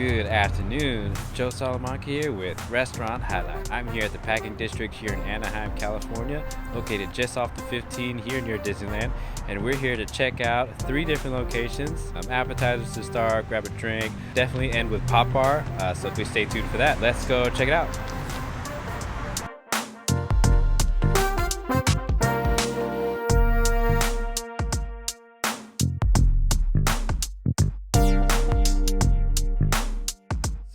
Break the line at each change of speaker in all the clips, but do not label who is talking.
Good afternoon, Joe Salamanca here with Restaurant Highlight. I'm here at the Packing District here in Anaheim, California, located just off the 15 here near Disneyland, and we're here to check out 3 different locations. Appetizers to start, grab a drink, definitely end with Pop Bar, so please stay tuned for that. Let's go check it out.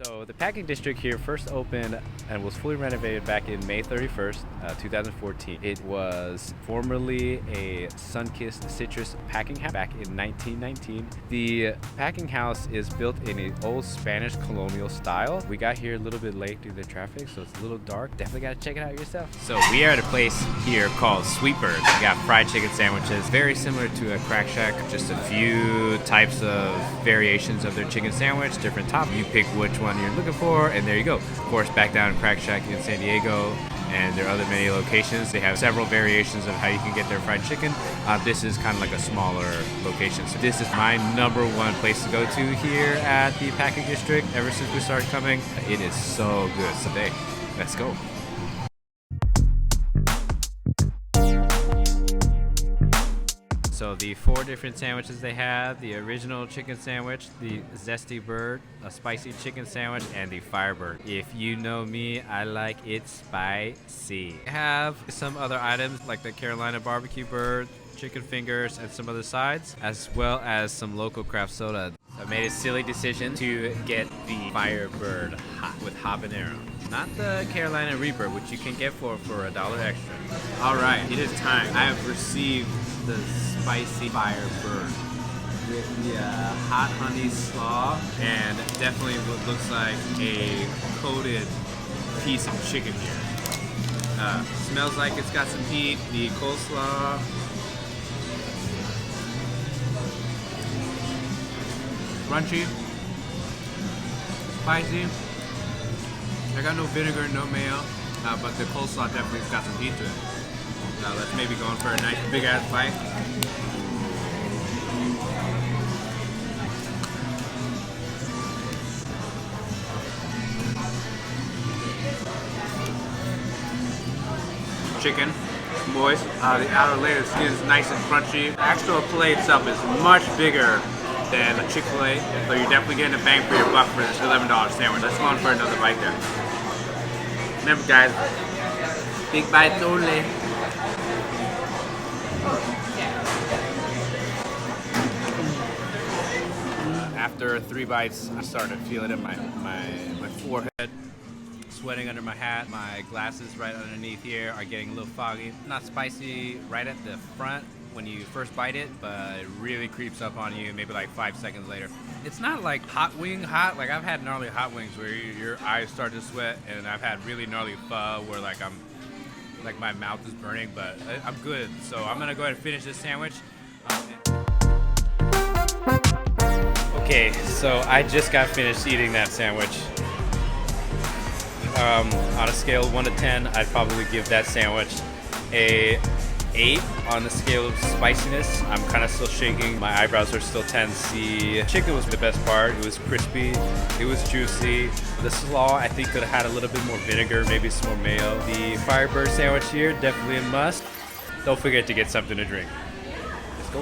So the Packing District here first opened and was fully renovated back in May 31st, 2014. It was formerly a sun-kissed citrus packing house back in 1919. The packing house is built in an old Spanish colonial style. We got here a little bit late due to the traffic, so it's a little dark. Definitely gotta check it out yourself. So we are at a place here called Sweetbird. We got fried chicken sandwiches, very similar to a Crack Shack, just a few types of variations of their chicken sandwich, different toppings. You pick which one you're looking for, and there you go. Of course, back down in Crack Shack in San Diego, and there are other many locations. They have several variations of how you can get their fried chicken. This is kind of like a smaller location. So this is my #1 place to go to here at the Packing District ever since we started coming. It is so good. So today, let's go. So the 4 different sandwiches they have: the original chicken sandwich, the zesty bird, a spicy chicken sandwich, and the Firebird. If you know me, I like it spicy. They have some other items like the Carolina barbecue bird, chicken fingers, and some other sides, as well as some local craft soda. I made a silly decision to get the Firebird hot with habanero, not the Carolina Reaper, which you can get for $1 extra. All right, it is time. I have received the spicy Firebird with the hot honey slaw, and definitely what looks like a coated piece of chicken here. Smells like it's got some heat. The coleslaw. Crunchy, spicy. I got no vinegar, no mayo, but the coleslaw definitely got some heat to it. Now let's maybe go in for a nice big ass bite. Chicken, moist. The outer layer of skin is nice and crunchy. The actual fillet itself is much bigger than a Chick-fil-A, so you're definitely getting a bang for your buck for this $11 sandwich. Let's go in for another bite there. Remember guys, big bites only. After 3 bites, I started to feel it in my forehead, sweating under my hat. My glasses right underneath here are getting a little foggy. Not spicy right at the front when you first bite it, but it really creeps up on you maybe like 5 seconds later. It's not like hot wing hot. Like I've had gnarly hot wings where your eyes start to sweat, and I've had really gnarly pho where like my mouth is burning, but I'm good. So I'm gonna go ahead and finish this sandwich. Okay, so I just got finished eating that sandwich. On a scale of 1 to 10, I'd probably give that sandwich a 8 on the scale of spiciness. I'm kind of still shaking. My eyebrows are still tense. The chicken was the best part. It was crispy. It was juicy. The slaw, I think, could have had a little bit more vinegar, maybe some more mayo. The Firebird sandwich here, definitely a must. Don't forget to get something to drink.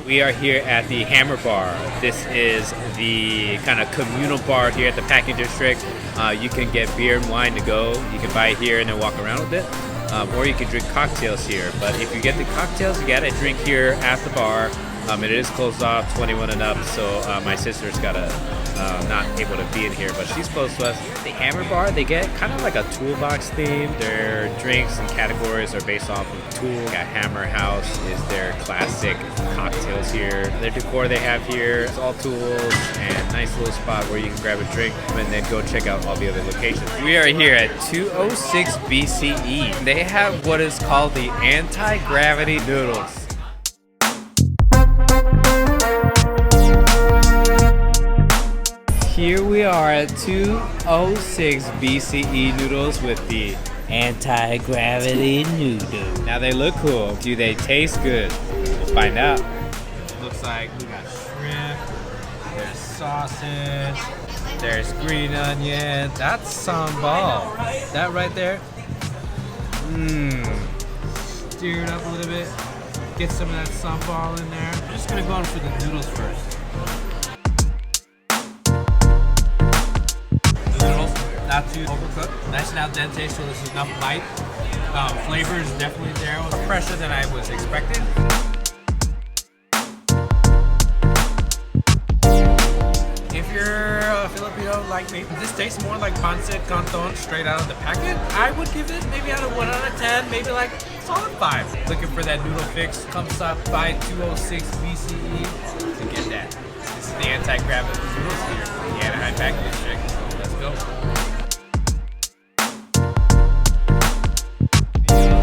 We are here at the Hammerbar. This is the kind of communal bar here at the Packing District. You can get beer and wine to go. You can buy it here and then walk around a bit. Or you can drink cocktails here. But if you get the cocktails, you gotta drink here at the bar. It is closed off, 21 and up, so my sister's not able to be in here, but she's close to us. The Hammerbar, they get kind of like a toolbox theme. Their drinks and categories are based off of tool. Got Hammer House is their classic cocktails here. Their decor they have here is all tools, and nice little spot where you can grab a drink and then go check out all the other locations. We are here at 206 BCE. They have what is called the anti-gravity noodles. Here we are at 206 BCE noodles with the anti-gravity noodle. Now they look cool. Do they taste good? We'll find out. Looks like we got shrimp, there's sausage, There's green onion. That's sambal. That right there. Stir it up a little bit. Get some of that sambal in there. I'm just gonna go in for the noodles first. The noodles, not too overcooked. Nice and al dente, so there's enough bite. Flavor is definitely there. It was fresher than I was expecting. If you're a Filipino like me, this tastes more like pancit canton straight out of the packet. I would give it maybe out of 1 out of 10, maybe like solid 5. Looking for that noodle fix, comes up by 206 BCE to get that. This is the anti-gravity noodles here in the Anaheim Packing District. So let's go.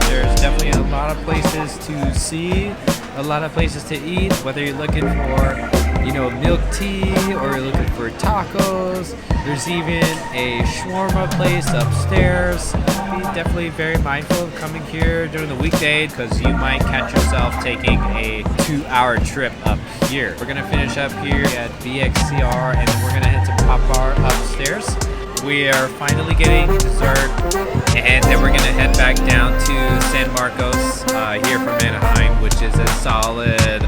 There's definitely a lot of places to see, a lot of places to eat, whether you're looking for, you know, milk tea or you're looking for tacos. There's even a shawarma place upstairs. Be definitely very mindful of coming here during the weekday because you might catch yourself taking a 2-hour trip up here. We're gonna finish up here at BXCR and then we're gonna head to Pop Bar upstairs. We are finally getting dessert and then we're gonna head back down to San Marcos here from Anaheim, which is a solid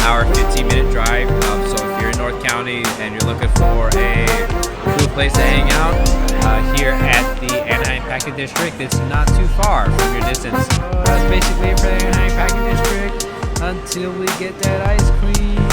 hour 15-minute drive. So if you're in North County and you're looking for a cool place to hang out here at the Anaheim Packing District, it's not too far from your distance. So that's basically it for the Anaheim Packing District until we get that ice cream.